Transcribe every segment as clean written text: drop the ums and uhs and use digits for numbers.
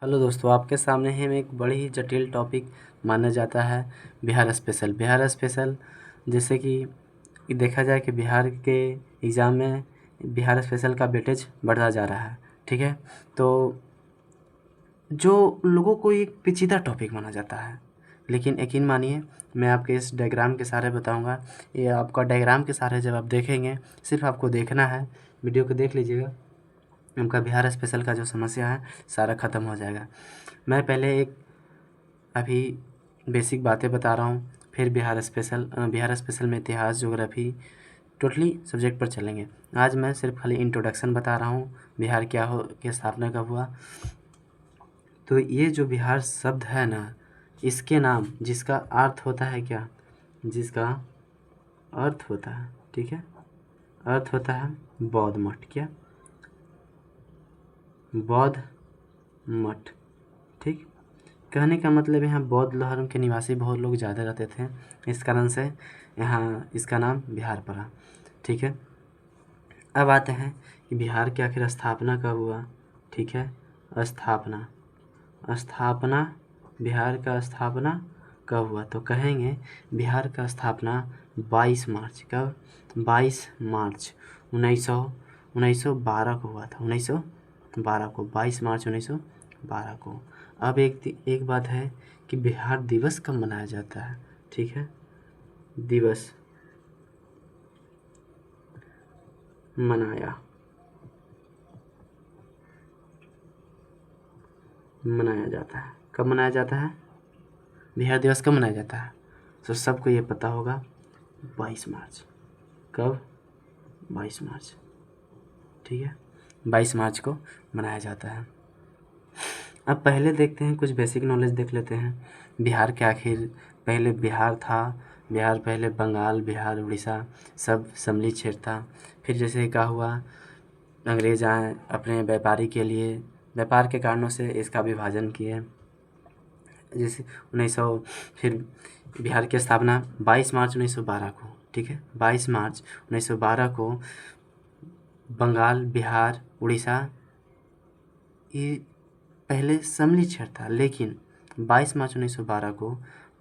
Hello दोस्तों, आपके सामने हम एक बड़ी ही जटिल टॉपिक माना जाता है बिहार स्पेशल। बिहार स्पेशल जैसे कि देखा जाए कि बिहार के एग्ज़ाम में बिहार स्पेशल का वेटेज बढ़ता जा रहा है। ठीक है, तो जो लोगों को एक पेचीदा टॉपिक माना जाता है, लेकिन यकीन मानिए मैं आपके इस डायग्राम के सहारे बताऊंगा। ये आपका डायग्राम के सहारे जब आप देखेंगे, सिर्फ आपको देखना है, वीडियो को देख लीजिएगा, उनका बिहार स्पेशल का जो समस्या है सारा ख़त्म हो जाएगा। मैं पहले एक अभी बेसिक बातें बता रहा हूँ, फिर बिहार स्पेशल में इतिहास, ज्योग्राफी, टोटली सब्जेक्ट पर चलेंगे। आज मैं सिर्फ खाली इंट्रोडक्शन बता रहा हूँ, बिहार क्या हो, की स्थापना कब हुआ। तो ये जो बिहार शब्द है ना, इसके नाम, जिसका अर्थ होता है क्या, जिसका अर्थ होता है, ठीक है, अर्थ होता है बौद्ध मठ। क्या? बौद्ध मठ। ठीक, कहने का मतलब यहाँ बौद्ध धर्म के निवासी बहुत लोग ज़्यादा रहते थे, इस कारण से यहाँ इसका नाम बिहार पड़ा। ठीक है, अब आते हैं कि बिहार की आखिर स्थापना कब हुआ। ठीक है, स्थापना बिहार का स्थापना कब हुआ, तो कहेंगे बिहार का स्थापना 22 मार्च। कब? 22 मार्च 1912 को हुआ था। 1912 को, 22 मार्च 1912 को। अब एक बात है कि बिहार दिवस कब मनाया जाता है। ठीक है, दिवस मनाया जाता है। कब मनाया जाता है? बिहार दिवस कब मनाया जाता है? तो सबको ये पता होगा, 22 मार्च। कब? 22 मार्च। ठीक है, 22 मार्च को मनाया जाता है। अब पहले देखते हैं, कुछ बेसिक नॉलेज देख लेते हैं। बिहार के आखिर पहले बिहार था, बिहार पहले बंगाल, बिहार, उड़ीसा सब सम्मिलित क्षेत्र था। फिर जैसे क्या हुआ, अंग्रेज आए अपने व्यापारी के लिए, व्यापार के कारणों से इसका विभाजन किए। जैसे 1900, फिर बिहार की स्थापना 22 मार्च 1912 को। ठीक है, 22 मार्च 1912 को बंगाल, बिहार, उड़ीसा ये पहले सम्मिलित क्षेत्र था, लेकिन 22 मार्च 1912 को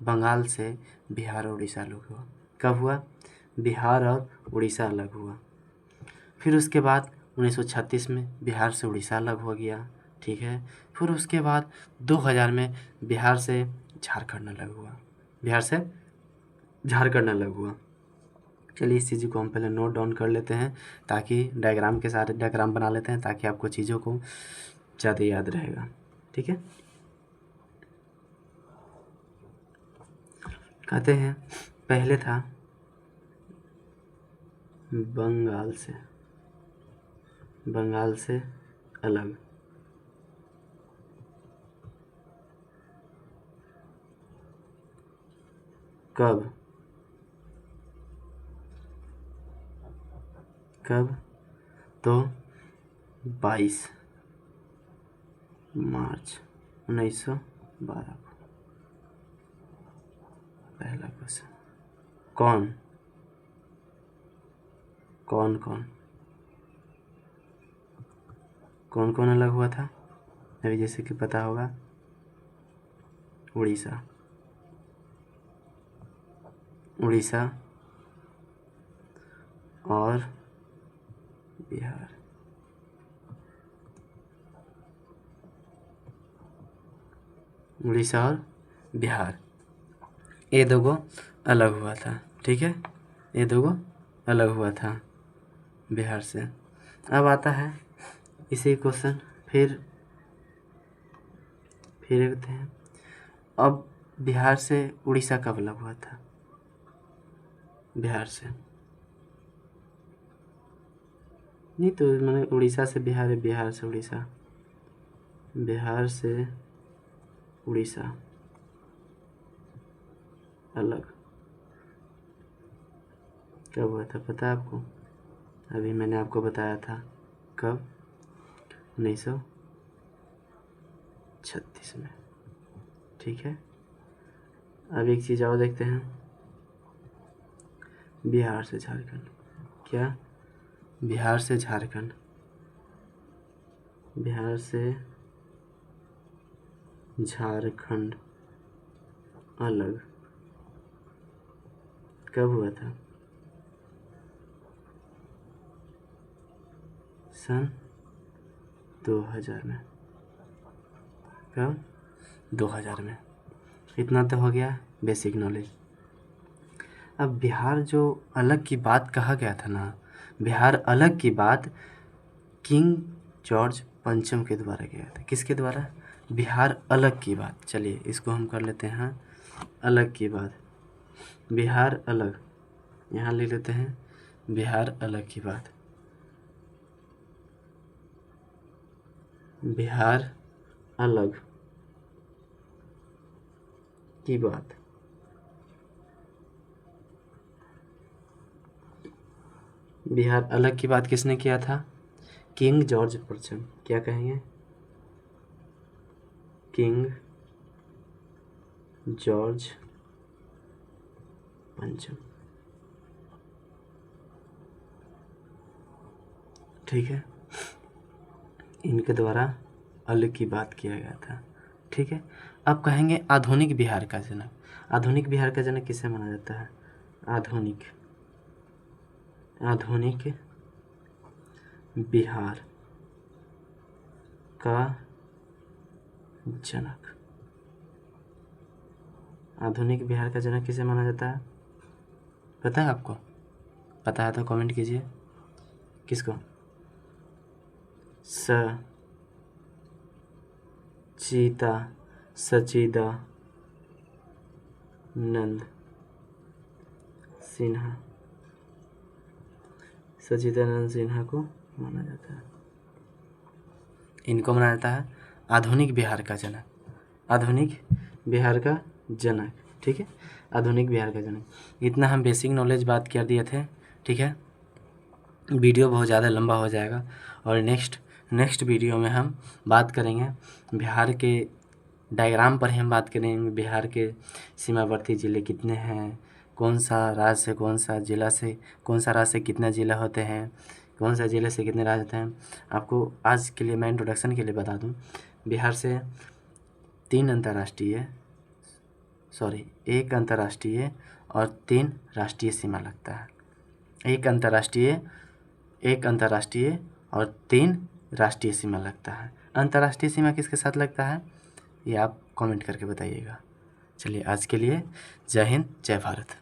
बंगाल से बिहार और उड़ीसा अलग हुआ। कब हुआ? बिहार और उड़ीसा अलग हुआ। फिर उसके बाद 1936 में बिहार से उड़ीसा अलग हो गया। ठीक है, फिर उसके बाद 2000 में बिहार से झारखंड अलग हुआ। बिहार से झारखंड अलग हुआ। चलिए इस चीज़ को हम पहले नोट डाउन कर लेते हैं, ताकि डायग्राम के सारे डायग्राम बना लेते हैं, ताकि आपको चीज़ों को ज़्यादा याद रहेगा। ठीक है, कहते हैं पहले था बंगाल से अलग। कब? तो 22 मार्च 1912 को। पहला क्वेश्चन, कौन कौन कौन कौन कौन अलग हुआ था? अभी जैसे कि पता होगा, उड़ीसा और बिहार। उड़ीसा और बिहार ये दो अलग हुआ था। ठीक है, ये दो अलग हुआ था बिहार से। अब आता है इसी क्वेश्चन, फिर देखते हैं, अब बिहार से उड़ीसा कब अलग हुआ था? बिहार से नहीं, तो मैंने उड़ीसा से बिहार है, बिहार से उड़ीसा, बिहार से उड़ीसा अलग कब हुआ था पता है आपको? अभी मैंने आपको बताया था। कब? 1936 में। ठीक है, अब एक चीज़ और देखते हैं, बिहार से झारखंड। क्या? बिहार से झारखंड, बिहार से झारखंड अलग कब हुआ था? सन 2000 में। कब? 2000 में। इतना तो हो गया बेसिक नॉलेज। अब बिहार जो अलग की बात कहा गया था ना, बिहार अलग की बात किंग जॉर्ज पंचम के द्वारा किया था। किसके द्वारा? बिहार अलग की बात। चलिए इसको हम कर लेते हैं अलग की बात। बिहार अलग, यहाँ ले लेते हैं बिहार अलग की बात। बिहार अलग की बात। बिहार अलग की बात किसने किया था? किंग जॉर्ज पंचम। क्या कहेंगे? किंग जॉर्ज पंचम। ठीक है, इनके द्वारा अलग की बात किया गया था। ठीक है, अब कहेंगे आधुनिक बिहार का जनक। आधुनिक बिहार का जनक किसे माना जाता है? आधुनिक बिहार का जनक। आधुनिक बिहार का जनक किसे माना जाता है? पता है आपको? पता है तो कमेंट कीजिए। किसको? सचिदानंद सिन्हा। सचिदानंद सिन्हा को माना जाता है। इनको माना जाता है आधुनिक बिहार का जनक। आधुनिक बिहार का जनक। ठीक है, आधुनिक बिहार का जनक। इतना हम बेसिक नॉलेज बात कर दिए थे। ठीक है, वीडियो बहुत ज़्यादा लंबा हो जाएगा और नेक्स्ट वीडियो में हम बात करेंगे बिहार के डायग्राम पर ही हम बात करेंगे। बिहार के सीमावर्ती ज़िले कितने हैं, कौन सा राज्य से कौन सा ज़िला से, कौन सा राज्य से कितने ज़िले होते हैं, कौन सा ज़िले से कितने राज्य होते हैं। आपको आज के लिए मैं इंट्रोडक्शन के लिए बता दूं, बिहार से एक अंतर्राष्ट्रीय और 3 राष्ट्रीय सीमा लगता है। एक अंतर्राष्ट्रीय और 3 राष्ट्रीय सीमा लगता है। अंतर्राष्ट्रीय सीमा किसके साथ लगता है ये आप कमेंट करके बताइएगा। चलिए आज के लिए जय हिंद, जय भारत।